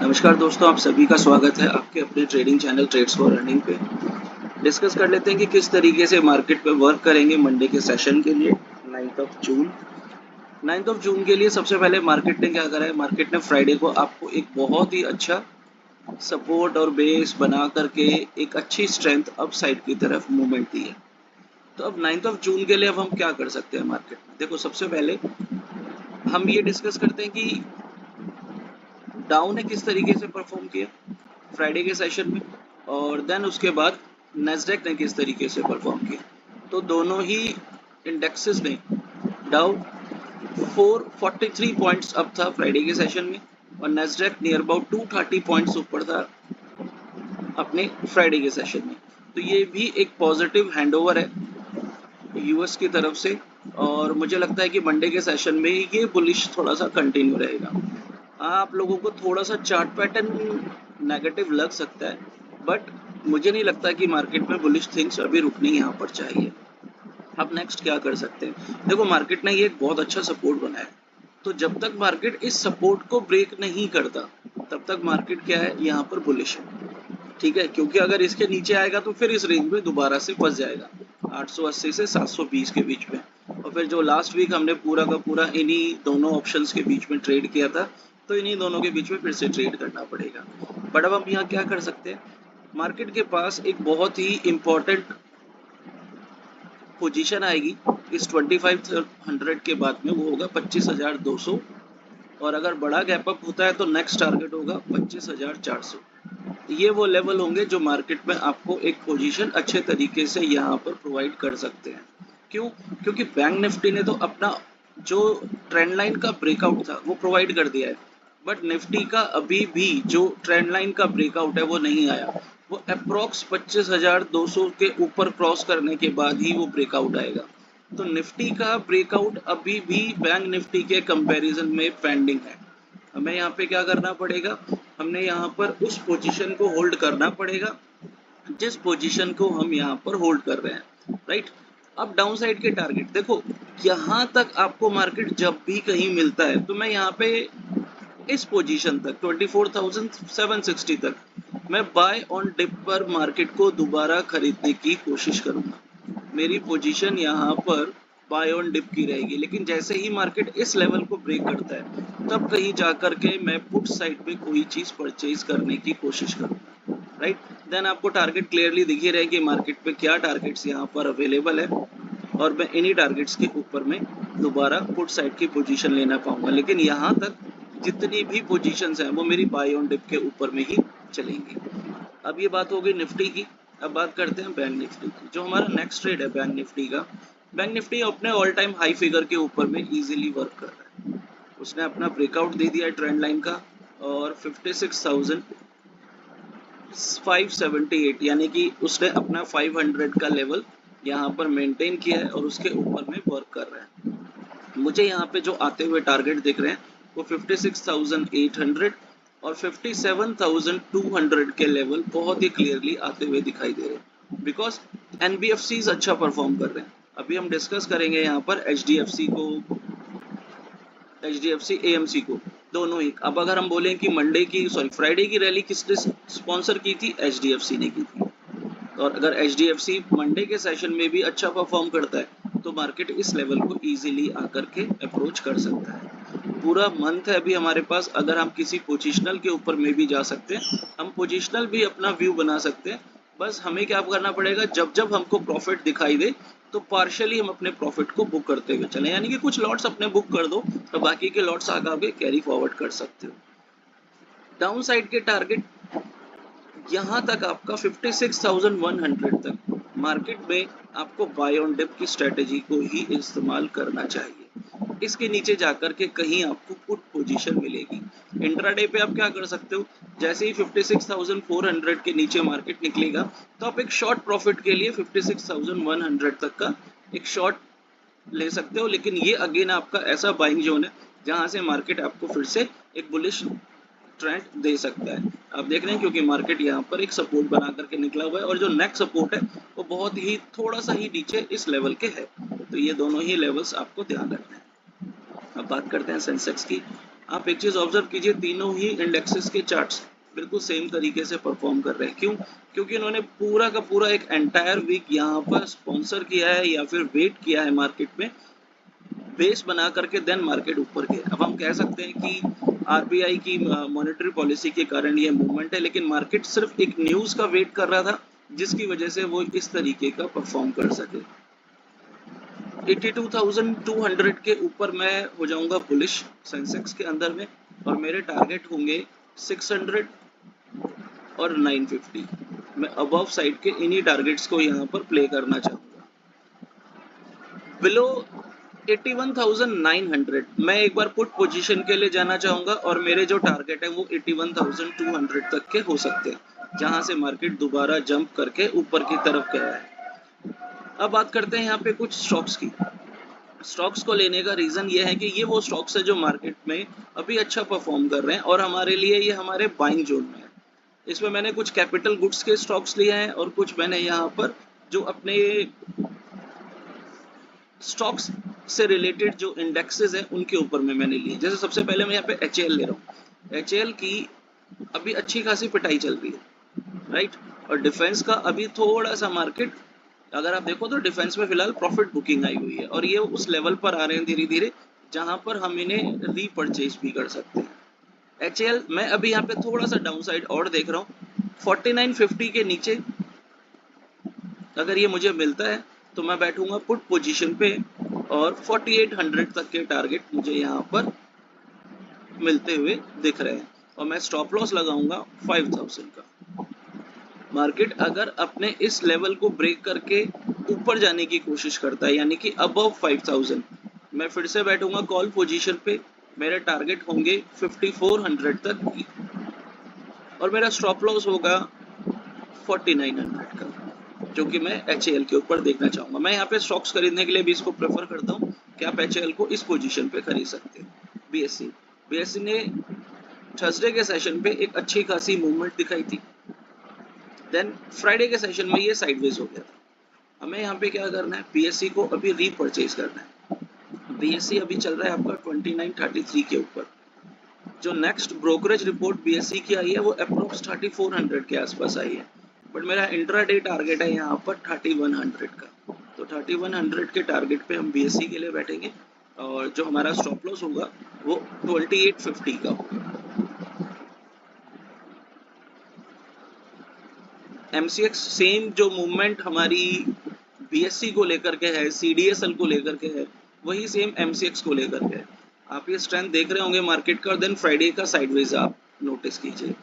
नमस्कार दोस्तों, आप सभी का स्वागत है आपके अपने trading channel trades for earning पे। डिस्कस कर लेते हैं कि किस तरीके से मार्केट पे वर्क करेंगे मंडे के सेशन के लिए 9 जून के लिए। सबसे पहले मार्केट ने क्या करा है, मार्केट ने फ्राइडे को आपको एक बहुत ही अच्छा सपोर्ट और बेस बना करके एक अच्छी स्ट्रेंथ अप साइड की तरफ मूवमेंट दी है। तो अब 9 जून के लिए अब हम क्या कर सकते हैं मार्केट में। देखो, सबसे पहले हम ये डिस्कस करते हैं कि डाउन ने किस तरीके से परफॉर्म किया फ्राइडे के सेशन में, और देन उसके बाद नेस्डेक ने किस तरीके से परफॉर्म किया। तो दोनों ही इंडेक्सेस ने, डाउ 443 पॉइंट्स अप था फ्राइडे के सेशन में, और नेस्डेक नियर अबाउट 230 पॉइंट्स ऊपर था अपने फ्राइडे के सेशन में। तो ये भी एक पॉजिटिव हैंडओवर है यूएस की तरफ से, और मुझे लगता है कि मंडे के सेशन में ये बुलिश थोड़ा सा कंटिन्यू रहेगा। आप लोगों को थोड़ा सा चार्ट पैटर्न नेगेटिव लग सकता है, बट मुझे नहीं लगता कि मार्केट में बुलिश थिंग्स अभी रुकनी यहाँ पर चाहिए। अब नेक्स्ट क्या कर सकते हैं। देखो, मार्केट ने ये एक बहुत अच्छा सपोर्ट बनाया है, तो जब तक मार्केट इस सपोर्ट को ब्रेक नहीं करता तब तक मार्केट क्या है, यहाँ पर बुलिश है। ठीक है, क्योंकि अगर इसके नीचे आएगा तो फिर इस रेंज में दोबारा से फंस जाएगा 880 से 720 के बीच में। और फिर जो लास्ट वीक हमने पूरा का पूरा इन्हीं दोनों ऑप्शंस के बीच में ट्रेड किया था, तो इन्हीं दोनों के बीच में फिर से ट्रेड करना पड़ेगा। बट अब हम यहाँ क्या कर सकते हैं, मार्केट के पास एक बहुत ही इंपॉर्टेंट पोजीशन आएगी इस 2500 के बाद में, वो होगा 25,200। और अगर बड़ा गैप अप होता है तो नेक्स्ट टारगेट होगा 25,400। ये वो लेवल होंगे जो मार्केट में आपको एक पोजीशन अच्छे तरीके से यहाँ पर प्रोवाइड कर सकते हैं। क्यों? क्योंकि बैंक निफ्टी ने तो अपना जो ट्रेंड लाइन का ब्रेकआउट था वो प्रोवाइड कर दिया है, बट निफ्टी का अभी भी जो ट्रेंड लाइन का ब्रेकआउट है वो नहीं आया। वो अप्रोक्स 25,200 के ऊपर क्रॉस करने के बाद ही वो ब्रेकआउट आएगा। तो निफ्टी का ब्रेकआउट अभी भी बैंक निफ्टी के कंपैरिजन में पेंडिंग है। हमें यहाँ पे क्या करना पड़ेगा, हमने यहाँ पर उस पोजीशन को होल्ड करना पड़ेगा जिस पोजीशन को हम यहाँ पर होल्ड कर रहे हैं, राइट। अब डाउन साइड के टारगेट देखो, यहाँ तक आपको मार्केट जब भी कहीं मिलता है तो मैं यहाँ पे इस पोजीशन तक 24,760 तक मैं बाय ऑन डिप पर मार्केट को दोबारा खरीदने की कोशिश करूंगा। मेरी पोजीशन यहाँ पर बाय ऑन डिप की रहेगी, लेकिन जैसे ही मार्केट इस लेवल को ब्रेक करता है तब कहीं जाकर के मैं पुट साइड पे कोई चीज परचेज करने की कोशिश करूंगा, राइट। देन आपको टारगेट क्लियरली दिख ही रहेगी मार्केट पे क्या टारगेट्स यहाँ पर अवेलेबल है, और मैं इन्हीं टारगेट्स के ऊपर में दोबारा पुट साइड की पोजीशन लेना पाऊंगा। लेकिन यहाँ तक जितनी भी पोजीशंस हैं वो मेरी बाय ऑन डिप के ऊपर में ही चलेंगी। अब ये बात हो गई निफ्टी की। अब बात करते हैं बैंक निफ्टी की। जो हमारा नेक्स्ट ट्रेड है बैंक निफ्टी का, बैंक निफ्टी अपने ऑल टाइम हाई फिगर के ऊपर में इजीली वर्क कर रहा है। उसने अपना ब्रेकआउट दे दिया है ट्रेंड लाइन का, और 56,578 यानी कि उसने अपना 500 का लेवल यहाँ पर मेंटेन किया है और उसके ऊपर में वर्क कर रहा है। मुझे यहाँ पे जो आते हुए टारगेट दिख रहे हैं वो 56,800 और 57,200 के लेवल बहुत ही क्लियरली आते हुए दिखाई दे रहे हैं, बिकॉज एनबीएफसीज अच्छा परफॉर्म कर रहे हैं। अभी हम डिस्कस करेंगे यहाँ पर एचडीएफसी एएमसी को, दोनों ही। अब अगर हम बोलें कि फ्राइडे की रैली किसने स्पॉन्सर की थी, एचडीएफसी ने की थी। और अगर एचडीएफसी मंडे के सेशन में भी अच्छा परफॉर्म करता है तो मार्केट इस लेवल को इजीली आकर के अप्रोच कर सकता है। पूरा मंथ है अभी हमारे पास, अगर हम किसी पोजिशनल के ऊपर में भी जा सकते हैं, हम पोजिशनल भी अपना व्यू बना सकते हैं। बस हमें क्या करना पड़ेगा, जब जब हमको प्रॉफिट दिखाई दे तो पार्शियली हम अपने प्रॉफिट को बुक करते हुए चलें, यानी कि कुछ लॉट्स अपने बुक कर दो तो बाकी के लॉट्स आगे कैरी फॉरवर्ड कर सकते हो। डाउन साइड के टारगेट यहाँ तक आपका 56,100 तक मार्केट में आपको बाय ऑन डिप की स्ट्रेटेजी को ही इस्तेमाल करना चाहिए। इसके नीचे जाकर के कहीं आपको पुट पोजीशन मिलेगी। इंट्राडे पे आप क्या कर सकते हो, जैसे ही 56,400 के नीचे मार्केट निकलेगा तो आप एक शॉर्ट प्रॉफिट के लिए 56,100 तक का एक शॉर्ट ले सकते हो। लेकिन ये अगेन आपका ऐसा बाइंग जोन है जहां से मार्केट आपको फिर से एक बुलिश ट्रेंड दे सकता है। आप देख रहे हैं क्योंकि मार्केट यहाँ पर एक सपोर्ट बना करके निकला हुआ है, और जो नेक्स्ट सपोर्ट है वो बहुत ही थोड़ा सा ही नीचे इस लेवल के है। तो ये दोनों ही लेवल्स आपको ध्यान रखना है। अब बात करते हैं सेंसेक्स की। आप एक चीज ऑब्जर्व कीजिए, तीनों ही इंडेक्सेस के चार्ट्स बिल्कुल सेम तरीके से परफॉर्म कर रहे हैं। क्यों? क्योंकि इन्होंने पूरा का पूरा एक एंटायर वीक यहाँ पर स्पॉन्सर किया है या फिर वेट किया है मार्केट में, बेस बना करके देन मार्केट ऊपर गया। अब हम कह सकते हैं कि आरबीआई की मॉनेटरी पॉलिसी के कारण ये मूवमेंट है, लेकिन मार्केट सिर्फ एक न्यूज का वेट कर रहा था जिसकी वजह से वो इस तरीके का परफॉर्म कर सके। 82,200 के ऊपर मैं हो जाऊंगा बुलिश सेंसेक्स के अंदर में, और मेरे टारगेट होंगे 600 और 950। मैं अबव साइड के इन्हीं टारगेट्स को यहाँ पर प्ले करना चाहूंगा। बिलो 81,900 मैं एक बार पुट पोजीशन के लिए जाना चाहूंगा, और मेरे जो टारगेट है वो 81,200 तक के हो सकते हैं, जहां से मार्केट दोबारा जंप करके ऊपर की तरफ गया है। अब बात करते हैं यहाँ पे कुछ स्टॉक्स की। स्टॉक्स को लेने का रीजन ये है कि ये वो स्टॉक्स है जो मार्केट में अभी अच्छा परफॉर्म कर रहे हैं, और हमारे लिए ये हमारे बाइंग जोन में है। इसमें मैंने कुछ कैपिटल गुड्स के स्टॉक्स लिए हैं, और कुछ मैंने यहाँ पर जो अपने स्टॉक्स से रिलेटेड जो इंडेक्सेस हैं उनके ऊपर में मैंने लिए। जैसे सबसे पहले मैं यहाँ पे HAL ले रहा हूँ। HAL की अभी अच्छी खासी पिटाई चल रही है, राइट। और डिफेंस का अभी थोड़ा सा मार्केट, अगर आप देखो तो डिफेंस में फिलहाल प्रॉफिट बुकिंग आई हुई है, और ये उस लेवल पर आ रहे हैं धीरे धीरे जहां पर हम इन्हें रीपरचेज भी कर सकते हैं। HAL मैं अभी यहाँ पे थोड़ा सा डाउन साइड और देख रहा हूँ। 4950 के नीचे अगर ये मुझे मिलता है तो मैं बैठूंगा पुट पोजीशन पे, और 4800 तक के टारगेट मुझे यहाँ पर मिलते हुए दिख रहे हैं, और मैं स्टॉप लॉस लगाऊंगा 5000 का। मार्केट अगर अपने इस लेवल को ब्रेक करके ऊपर जाने की कोशिश करता है, यानी कि अबव 5000, मैं फिर से बैठूंगा कॉल पोजीशन पे। मेरे टारगेट होंगे 5400 तक की, और मेरा स्टॉप लॉस होगा 4900 का, जो कि मैं HAL के ऊपर देखना चाहूंगा। मैं यहाँ पे स्टॉक्स खरीदने के लिए भी इसको प्रेफर करता हूँ कि आप HAL को इस पोजीशन पे खरीद सकते हैं। BSE ने थर्सडे के सेशन पे एक अच्छी खासी मूवमेंट दिखाई थी, देन फ्राइडे के सेशन में ये साइडवेज हो गया था। हमें यहाँ पे क्या करना है, BSE को अभी रीपरचेज करना है। BSE अभी चल रहा है आपका 2933 के ऊपर। जो नेक्स्ट ब्रोकरेज रिपोर्ट BSE की आई है वो अप्रोक्स 3400 के आसपास आई है, बट मेरा इंट्राडे टारगेट है यहाँ पर 3100 का। तो 3100 के टारगेट पे हम BSE के लिए बैठेंगे, और जो हमारा स्टॉप लॉस होगा वो 2850 का होगा। MCX सेम जो मूवमेंट हमारी BSE को लेकर के है, CDSL को लेकर के है, वही सेम MCX को लेकर के है। आप ये स्ट्रेंथ देख रहे होंगे मार्केट का, और देन फ्राइडे का साइडवेज आप नोटिस कीजिए।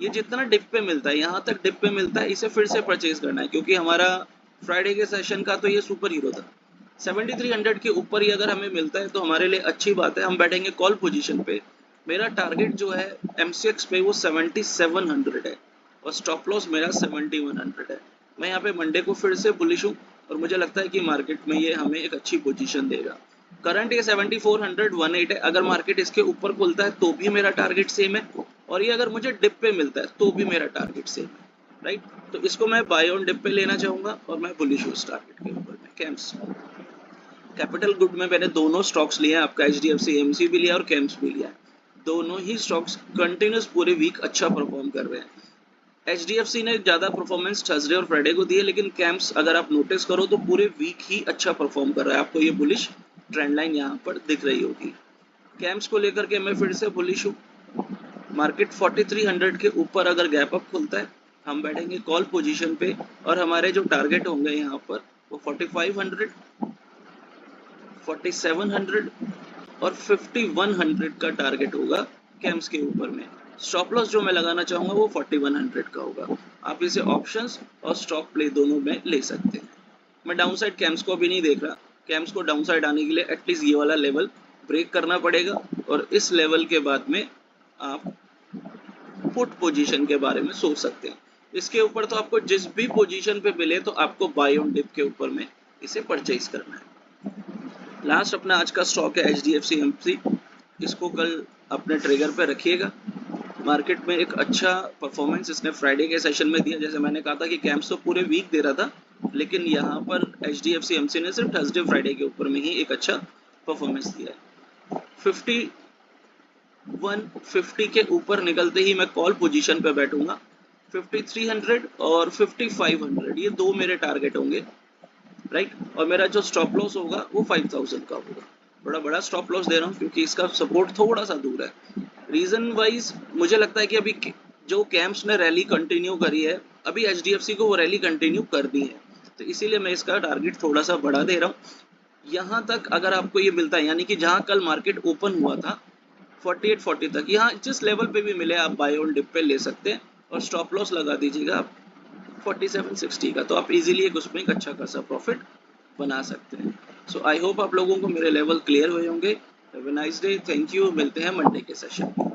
ये जितना डिप पे मिलता है, यहाँ तक डिप पे मिलता है, इसे फिर से परचेज करना है, क्योंकि हमारा फ्राइडे के सेशन का तो ये सुपर हीरो था। 7300 के ऊपर ही अगर हमें मिलता है तो हमारे लिए अच्छी बात है, हम बैठेंगे कॉल पोजीशन पे। मेरा टारगेट जो है MCX पे वो 7700 है, और स्टॉप लॉस मेरा 7100 है। मैं यहाँ पे मंडे को फिर से बुलिश हूँ, और मुझे लगता है कि मार्केट में ये हमें एक अच्छी पोजीशन देगा। करंट ये 7418 है, अगर मार्केट इसके ऊपर खुलता है तो भी मेरा टारगेट सेम है, और ये अगर मुझे डिप पे मिलता है तो भी मेरा टारगेट सेम है, राइट। तो इसको मैं बाय ऑन डिप पे लेना चाहूंगा, और मैं बुलिश हूँ इस टारगेट के ऊपर में। कैम्स कैपिटल गुड में मैंने दोनों स्टॉक्स लिए हैं, आपका HDFC AMC भी लिया और कैम्स भी लिया है। दोनों ही स्टॉक्स कंटिन्यूस पूरे वीक अच्छा परफॉर्म कर रहे हैं। HDFC ने ज़्यादा परफॉर्मेंस थर्सडे और फ्राइडे को दी है, लेकिन कैम्प्स अगर आप नोटिस करो तो पूरे वीक ही अच्छा परफॉर्म कर रहा है। आपको ये बुलिश ट्रेंड लाइन यहाँ पर दिख रही होगी। कैम्प्स को लेकर के मैं फिर से बुलिश हूँ। मार्केट 4300 के ऊपर अगर गैप अप खुलता है, हम बैठेंगे कॉल पोजीशन पे, और हमारे जो टारगेट होंगे यहाँ पर वो 4500, 4700 और 5100 का टारगेट होगा कैम्प्स के ऊपर में। स्टॉप लॉस जो मैं लगाना चाहूंगा वो 4100 का होगा। आप इसे ऑप्शंस और स्टॉक प्ले दोनों में ले सकते हैं। मैं डाउन साइड कैम्प्स को भी नहीं देख रहा। कैम्प्स को डाउन साइड आने के लिए एटलीस्ट ये वाला लेवल ब्रेक करना पड़ेगा, और इस लेवल के बाद में आप पुट पोजीशन के बारे में सोच सकते हैं। इसके ऊपर तो आपको जिस भी पोजीशन पे मिले तो आपको बाय ऑन डिप के ऊपर में इसे परचेज करना है। लास्ट अपना आज का स्टॉक है HDFC AMC। इसको कल अपने ट्रिगर पे रखिएगा। मार्केट में एक अच्छा परफॉर्मेंस इसने फ्राइडे के सेशन में दिया। जैसे मैंने कहा था कि कैम्प्स तो पूरे वीक दे रहा था, लेकिन यहाँ पर HDFC AMC ने सिर्फ थर्सडे फ्राइडे के ऊपर में ही एक अच्छा परफॉर्मेंस दिया है। 150 के ऊपर निकलते ही मैं कॉल पोजीशन पे बैठूंगा। 5300 और 5500 ये दो मेरे टारगेट होंगे, राइट। और मेरा जो स्टॉप लॉस होगा वो 5000 का होगा। बड़ा बड़ा स्टॉप लॉस दे रहा हूँ क्योंकि इसका सपोर्ट थोड़ा सा दूर है। रीजन वाइज मुझे लगता है कि अभी जो कैंप्स ने रैली कंटिन्यू करी है, अभी एचडीएफसी को वो रैली कंटिन्यू करनी है, तो इसीलिए मैं इसका टारगेट थोड़ा सा बढ़ा दे रहा हूँ। यहाँ तक अगर आपको ये मिलता है, यानी कि जहाँ कल मार्केट ओपन हुआ था 4840 तक, यहाँ जिस लेवल पे भी मिले आप बाय ऑन डिप पे ले सकते हैं और स्टॉप लॉस लगा दीजिएगा आप 4760 का, तो आप इजीली एक उसमें एक अच्छा खासा प्रॉफिट बना सकते हैं। सो आई होप आप लोगों को मेरे लेवल क्लियर हुए होंगे। Have a nice day, thank you, मिलते हैं मंडे के सेशन में।